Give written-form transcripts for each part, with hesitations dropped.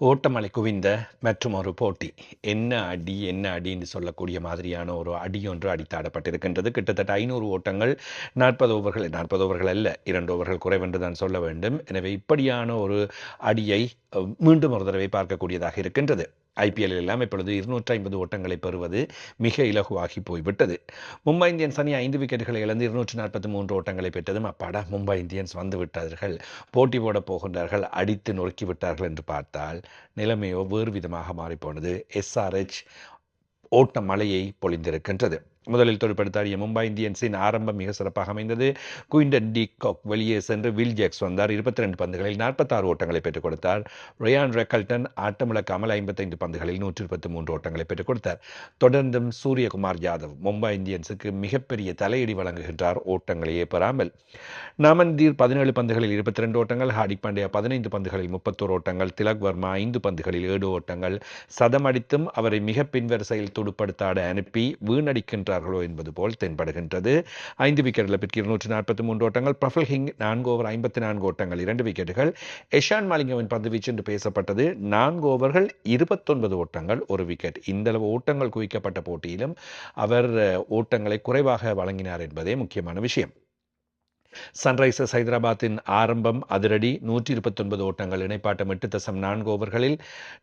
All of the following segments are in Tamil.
ஓட்டமலை குவிந்த மற்றுமொரு போட்டி. என்ன அடி என்ன அடி என்று சொல்லக்கூடிய மாதிரியான ஒரு அடி ஒன்று அடித்தாடப்பட்டிருக்கின்றது. கிட்டத்தட்ட 500 ஓட்டங்கள், 40 ஓவர்கள் 40 ஓவர்கள் அல்ல, 2 ஓவர்கள் குறைவென்று தான் சொல்ல வேண்டும். எனவே இப்படியான ஒரு அடியை மீண்டும் ஒரு தடவை பார்க்கக்கூடியதாக இருக்கின்றது. ஐபிஎல் எல்லாம் இப்பொழுது 250 ஓட்டங்களை பெறுவது மிக இலகுவாகி போய்விட்டது. மும்பை இந்தியன்ஸ் அணி 5 விக்கெட்டுகளை இழந்து 243 ஓட்டங்களை பெற்றதும் அப்பாடா மும்பை இந்தியன்ஸ் வந்து விட்டார்கள், போட்டி போடப் போகின்றார்கள், அடித்து நொறுக்கி விட்டார்கள் என்று பார்த்தால் நிலைமையோ வேறு விதமாக மாறிப்போனது. எஸ்ஆர்எச் ஓட்ட மழையை பொழிந்திருக்கின்றது. முதலில் துடுப்படுத்தாடிய மும்பை இந்தியன்ஸின் ஆரம்பம் மிக சிறப்பாக அமைந்தது. குயின்டன் டி காக் வெளியே சென்று வில் ஜாக்ஸ் வந்தார். 22 பந்துகளில் 46 ஓட்டங்களை பெற்றுக் கொடுத்தார். ரியான் ரெக்கல்டன் ஆட்டமிழக்காமல் 55 பந்துகளில் 123 ஓட்டங்களை பெற்றுக் கொடுத்தார். தொடர்ந்தும் சூரியகுமார் யாதவ் மும்பை இந்தியன்ஸுக்கு மிகப்பெரிய தலையடி வழங்குகின்றார், ஓட்டங்களையே பெறாமல். நாமந்தீர் 17 பந்துகளில் 22 ஓட்டங்கள், ஹார்திக் பாண்டியா 15 பந்துகளில் 31 ஓட்டங்கள், திலக் வர்மா 5 பந்துகளில் 7 ஓட்டங்கள். சதமடித்தும் அவரை மிக பின்வரிசையில் துடுப்படுத்தாட அனுப்பி வீணடிக்கின்றார்களோ என்பது போல் தென்படுகின்றது. 5 விக்கெட் இழப்பிற்கு 243 ஓட்டங்கள். பிரஃபுல் கிங் 4 ஓவர் 54 ஓட்டங்கள், 2 விக்கெட்டுகள். எஷான் மாலிங்கவின் பந்துவீச்சு என்று பேசப்பட்டது. 4 ஓவர்கள் 29 ஓட்டங்கள், 1 விக்கெட். இந்த அளவு ஓட்டங்கள் குவிக்கப்பட்ட போட்டியிலும் அவர் ஓட்டங்களை குறைவாக வழங்கினார் என்பதே முக்கியமான விஷயம். சன்ரைசர்ஸ் ஹைதராபாத்தின் ஆரம்பம் அதிரடி. 129 ஓட்டங்கள், இணைப்பாட்டம் 8.4 ஓவர்களில்.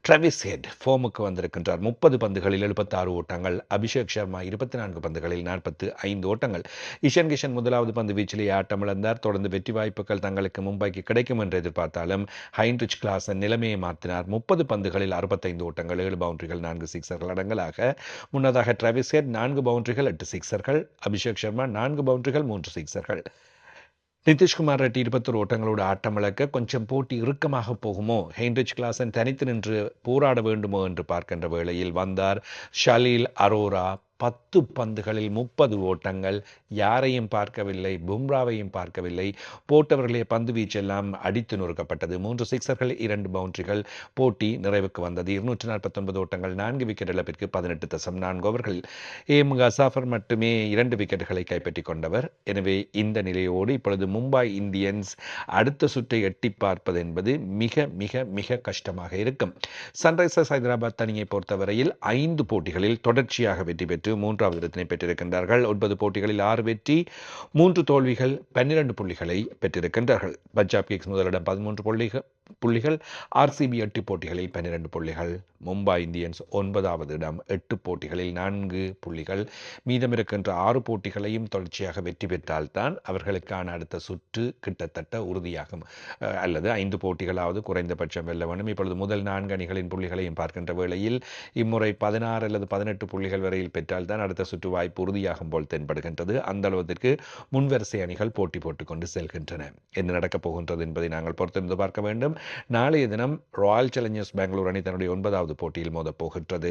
டிராவிஸ் ஹெட் ஃபோமுக்கு வந்திருக்கின்றார். 30 பந்துகளில் 76 ஓட்டங்கள். அபிஷேக் சர்மா 24 பந்துகளில் 45 ஓட்டங்கள். இஷன் கிஷன் முதலாவது பந்து வீச்சிலேயே ஆட்டமிழந்தார். தொடர்ந்து வெற்றி வாய்ப்புகள் தங்களுக்கு மும்பைக்கு கிடைக்கும் என்று எதிர்பார்த்தாலும் ஹைன்ரிச் கிளாசன் நிலைமையை மாற்றினார். 30 பந்துகளில் 65 ஓட்டங்கள், 7 பவுண்டரிகள், 4 சிக்சர்கள் அடங்கலாக. முன்னதாக டிராவிஸ் ஹெட் 4 பவுண்டரிகள், 8 சிக்சர்கள். அபிஷேக் சர்மா 4 பவுண்டரிகள், 3 சிக்சர்கள். நிதிஷ்குமார் ரெட்டி 21 ஓட்டங்களோடு ஆட்டமிழக்க கொஞ்சம் போட்டி இறுக்கமாக போகுமோ, ஹெயின்ரிச் கிளாசன் தனித்து நின்று போராட வேண்டுமோ என்று பார்க்கின்ற வேளையில் வந்தார் ஷலீல் அரோரா. 10 பந்துகளில் 30 ஓட்டங்கள். யாரையும் பார்க்கவில்லை, பும்ராவையும் பார்க்கவில்லை. போட்டவர்களே பந்து வீச்செல்லாம் அடித்து நொறுக்கப்பட்டது. 3 சிக்சர்கள், 2 பவுண்டரிகள். போட்டி நிறைவுக்கு வந்தது. 249 ஓட்டங்கள், 4 விக்கெட் இழப்பிற்கு 18.4 ஓவர்களில். முசாஃபர் மட்டுமே 2 விக்கெட்டுகளை கைப்பற்றி கொண்டவர். எனவே இந்த நிலையோடு இப்பொழுது மும்பை இந்தியன்ஸ் அடுத்த சுற்றை எட்டி பார்ப்பது என்பது மிக மிக மிக கஷ்டமாக இருக்கும். சன்ரைசர்ஸ் ஹைதராபாத் அணியை பொறுத்தவரையில் 5 போட்டிகளில் தொடர்ச்சியாக வெற்றி பெற்று 3வது இடத்தினை பெற்றிருக்கின்றார்கள். 9 போட்டிகளில் 6 வெற்றி, 3 தோல்விகள், 12 புள்ளிகளை பெற்றிருக்கின்றார்கள். பஞ்சாப் கிங்ஸ் முதலிடம் 13 புள்ளிகள், ஆர்சிபி 8 போட்டிகளில் 12 புள்ளிகள். மும்பை இந்தியன்ஸ் 9வது இடம் 8 போட்டிகளில் 4 புள்ளிகள். மீதம் இருக்கின்ற 6 போட்டிகளையும் தொடர்ச்சியாக வெற்றி பெற்றால்தான் அவர்களுக்கான அடுத்த சுற்று கிட்டத்தட்ட உறுதியாகும். அல்லது 5 போட்டிகளாவது குறைந்தபட்சம் வெல்ல வேண்டும். இப்பொழுது முதல் 4 அணிகளின் புள்ளிகளையும் பார்க்கின்ற வேளையில் இம்முறை 16 அல்லது 18 புள்ளிகள் வரையில் பெற்றால்தான் அடுத்த சுற்று வாய்ப்பு உறுதியாகும் போல் தென்படுகின்றது. அந்த அளவிற்கு முன்வரிசை அணிகள் போட்டி போட்டுக்கொண்டு செல்கின்றன. என்ன நடக்கப் போகின்றது என்பதை நாங்கள் பொறுத்திருந்து பார்க்க வேண்டும். நாளைய தினம் ராயல் சேலஞ்சர்ஸ் பெங்களூர் அணி தன்னுடைய 9வது போட்டியில் மோதப் போகின்றது.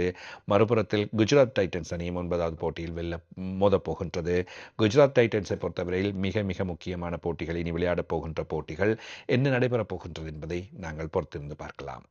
மறுபுறத்தில் குஜராத் டைட்டன்ஸ் அணியும் 9வது போட்டியில் மோதப் போகின்றது. குஜராத் டைட்டன்ஸை பொறுத்தவரையில் மிக மிக முக்கியமான போட்டிகள், இனி விளையாடப் போகின்ற போட்டிகள் என்ன நடைபெறப் போகின்றது என்பதை நாங்கள் பொறுத்திருந்து பார்க்கலாம்.